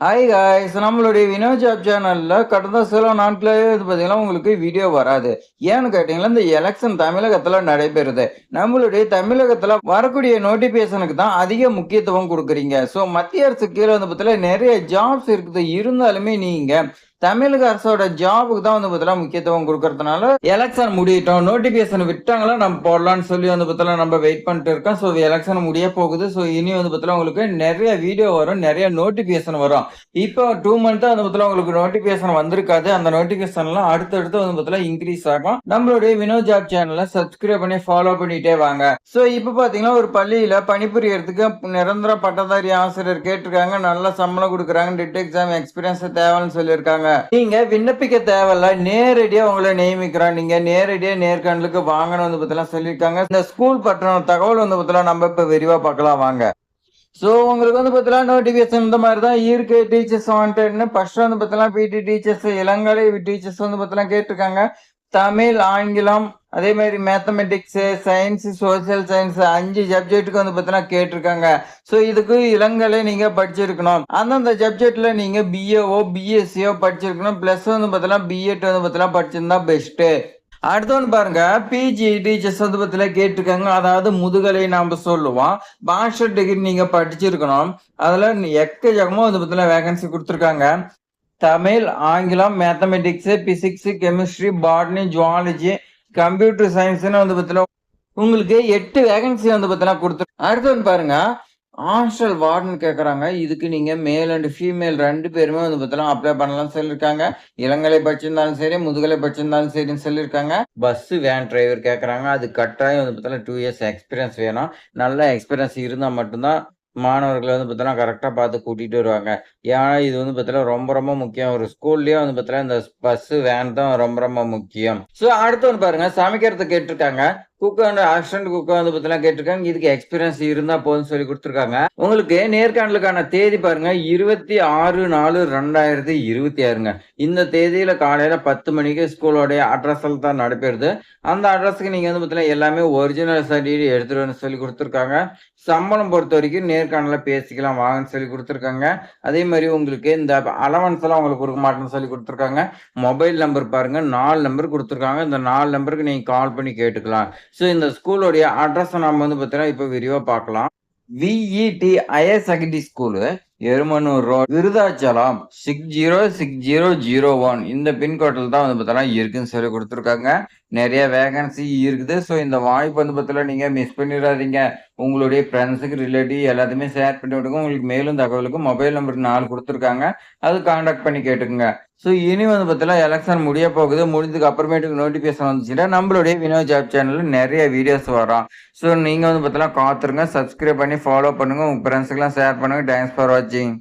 Hi guys, நம்மளுடைய Vinod job சேனல்ல கடந்த சில நாட்களே இது பார்த்தீங்கன்னா உங்களுக்கு வீடியோ வராது. ஏன்னு கேட்டீங்கன்னா, இந்த எலக்ஷன் தமிழகத்துல நடைபெறுது. நம்மளுடைய தமிழகத்துல வரக்கூடிய நோட்டிஃபிகேஷனுக்கு தான் அதிக முக்கியத்துவம் குடுக்குறீங்க. ஸோ மத்திய அரசு கீழ வந்து பார்த்தீங்கன்னா நெறைய ஜாப்ஸ் இருக்குது. இருந்தாலுமே நீங்க தமிழக அரசோட ஜாபுக்கு தான் வந்து பார்த்தீங்கன்னா முக்கியத்துவம் குடுக்கறதுனால, எலக்ஷன் முடியட்டும், நோட்டிஃபிகேஷன் விட்டாங்களா நம்ம போடலாம்னு சொல்லி வந்து பார்த்தீங்கன்னா நம்ம வெயிட் பண்ணிட்டு இருக்கோம். ஸோ எலக்ஷன் முடிய போகுது. ஸோ இனி வந்து பார்த்தீங்கன்னா உங்களுக்கு நெறைய வீடியோ வரும், நெறைய நோட்டிஃபிகேஷன் வரும். இப்போ 2 மந்த்தா வந்து பார்த்தீங்கன்னா உங்களுக்கு நோட்டிஃபிகேஷன் வந்திருக்காது. அந்த நோட்டிஃபிகேஷன்லாம் அடுத்தடுத்து வந்து பார்த்தீங்கன்னா இன்கிரீஸ் ஆகும். நம்மளுடைய வினோத் ஜாப் சேனல சப்ஸ்கிரைப் பண்ணி ஃபாலோ பண்ணிட்டே வாங்க. ஸோ இப்ப பார்த்தீங்கன்னா ஒரு பள்ளியில பணிபுரியறதுக்கு நிரந்தர பட்டதாரி ஆசிரியர் கேட்டிருக்காங்க. நல்ல சம்பளம் குடுக்குறாங்க. டெட் எக்ஸாம் எக்ஸ்பீரியன்ஸ் தேவைன்னு சொல்லியிருக்காங்க. நீங்க விண்ணப்பிக்க தேவையில்ல. நேரடியா உங்கள நியமிக்கிறோம். நீங்க நேரடியா நேர்காணலுக்கு வாங்கன்னு வந்து பார்த்தீங்கன்னா சொல்லியிருக்காங்க. இந்த ஸ்கூல் பற்றின தகவல் வந்து பார்த்தீங்கன்னா நம்ம இப்ப விரிவா பார்க்கலாம் வாங்க. ஸோ உங்களுக்கு வந்து பார்த்தீங்கன்னா நோட்டிஃபிகேஷன் இந்த மாதிரி தான் இருக்கு. டீச்சர்ஸ் வாண்டட்னு ஃபர்ஸ்ட் வந்து பார்த்தீங்கன்னா பிடி டீச்சர்ஸ், இளங்கலை டீச்சர்ஸ் வந்து பார்த்தீங்கன்னா கேட்டிருக்காங்க. தமிழ், ஆங்கிலம், அதே மாதிரி மேத்தமெட்டிக்ஸ், சயின்ஸ், சோசியல் சயின்ஸ் 5 சப்ஜெக்ட்டுக்கு வந்து பார்த்தீங்கன்னா கேட்டிருக்காங்க. ஸோ இதுக்கு இளங்கலை நீங்க படிச்சிருக்கணும். அந்தந்த சப்ஜெக்ட்ல நீங்க பிஏஓ, பிஎஸ்சியோ படிச்சிருக்கணும். பிளஸ் வந்து பார்த்தீங்கன்னா பிஎட் வந்து பார்த்தீங்கன்னா படிச்சிருந்தா பெஸ்ட்டு. அடுத்து ஒன்று பாருங்க, பிஜி டீச்சர்ஸ் வந்து பத்தில கேட்டிருக்காங்க. அதாவது முதுகலை நாம சொல்லுவோம். மாஸ்டர் டிகிரி நீங்க படிச்சிருக்கணும். அதுல எக்கச்சக்கமா வந்து பத்தில வேகன்சி கொடுத்துருக்காங்க. தமிழ், ஆங்கிலம், mathematics, physics, chemistry, botany, zoology, computer சயின்ஸ்னு வந்து பத்தில உங்களுக்கு 8 வேகன்சி வந்து பத்தில கொடுத்து. அடுத்து வந்து பாருங்க, ஹாஸ்டல் வார்டன் கேட்குறாங்க. இதுக்கு நீங்க மேல் அண்ட் ஃபீமேல் 2 பேருமே வந்து பார்த்தீங்கன்னா அப்ளை பண்ணலாம்னு சொல்லியிருக்காங்க. இளங்கலை படிச்சிருந்தாலும் சரி, முதுகலை படிச்சிருந்தாலும் சரின்னு சொல்லியிருக்காங்க. பஸ் வேன் டிரைவர் கேட்குறாங்க. அது கட்டாயம் வந்து பார்த்தீங்கன்னா 2 இயர்ஸ் எக்ஸ்பீரியன்ஸ் வேணும். நல்ல எக்ஸ்பீரியன்ஸ் இருந்தா மட்டும் தான் மாணவர்கள வந்து பார்த்தீங்கன்னா கரெக்ட்டா பார்த்து கூட்டிட்டு வருவாங்க. ஏன்னா இது வந்து பார்த்தீங்கன்னா ரொம்ப ரொம்ப முக்கியம். ஒரு ஸ்கூல்லயே வந்து பார்த்தீங்கன்னா இந்த பஸ், வேன் தான் ரொம்ப ரொம்ப முக்கியம். ஸோ அடுத்து வந்து பாருங்க, சமைக்கிறதுக்கு கேட்டிருக்காங்க. குக் அண்ட் அசிஸ்டன்ட் குக் வந்து பார்த்தீங்கன்னா கேட்டிருக்காங்க. இதுக்கு எக்ஸ்பீரியன்ஸ் இருந்தா போதும்னு சொல்லி குடுத்துருக்காங்க. உங்களுக்கு நேர்காணலுக்கான தேதி பாருங்க 26/4/2026ங்க. இந்த தேதியில காலையில 10 மணிக்கு ஸ்கூலோடைய அட்ரஸ்ல தான் நடைபெறுது. அந்த அட்ரஸ்க்கு நீங்க வந்து பார்த்தீங்கன்னா எல்லாமே ஒரிஜினல் சர்டிஃபிகேட் எடுத்துட்டு வந்து சொல்லி குடுத்துருக்காங்க. சம்பளம் பொறுத்தவரைக்கும் நேர்காணல்ல பேசிக்கலாம் வாங்கன்னு சொல்லி குடுத்துருக்காங்க. அதே மாரி உங்களுக்கு இந்த அலவன்ஸ் எல்லாம் உங்களுக்கு குடுக்க மாட்டேன்னு சொல்லி குடுத்துருக்காங்க. மொபைல் நம்பர் பாருங்க 4 நம்பர் குடுத்துருக்காங்க. இந்த 4 நம்பருக்கு நீங்க கால் பண்ணி கேட்டுக்கலாம். ஸோ இந்த ஸ்கூலோடைய அட்ரஸ நம்ம வந்து பார்த்தீங்கன்னா இப்ப விரிவா பார்க்கலாம். VED higher secondary school, Erumanur road, Virudhachalam 606001 இந்த பின்கோட்ல தான் வந்து பார்த்தீங்கன்னா இருக்குன்னு சொல்லி குடுத்துருக்காங்க. நெறைய வேகன்சி இருக்குது. ஸோ இந்த வாய்ப்பு வந்து பார்த்தீங்கன்னா நீங்க மிஸ் பண்ணிறாதீங்க. உங்களுடைய ஃப்ரெண்ட்ஸுக்கு, ரிலேட்டிவ் எல்லாத்தையுமே ஷேர் பண்ணி விடுங்க. உங்களுக்கு மேலும் தகவலுக்கு மொபைல் நம்பர் 4 குடுத்துருக்காங்க. அது கான்டாக்ட் பண்ணி கேட்டுக்கங்க. ஸோ இனி வந்து பார்த்தீங்கன்னா எலக்ஷன் முடிய போகுது. முடிஞ்சதுக்கு அப்புறமேட்டுக்கு நோட்டிஃபிகேஷன் வந்துச்சுன்னா நம்மளுடைய வினோத் ஜாப் சேனல்ல நெறைய வீடியோஸ் வரும். ஸோ நீங்க வந்து பார்த்தீங்கன்னா காத்துருங்க. சப்ஸ்கிரைப் பண்ணி ஃபாலோ பண்ணுங்க. உங்க ஃப்ரெண்ட்ஸுக்குலாம் ஷேர் பண்ணுங்க. தேங்க்ஸ் ஃபார் வாட்சிங்.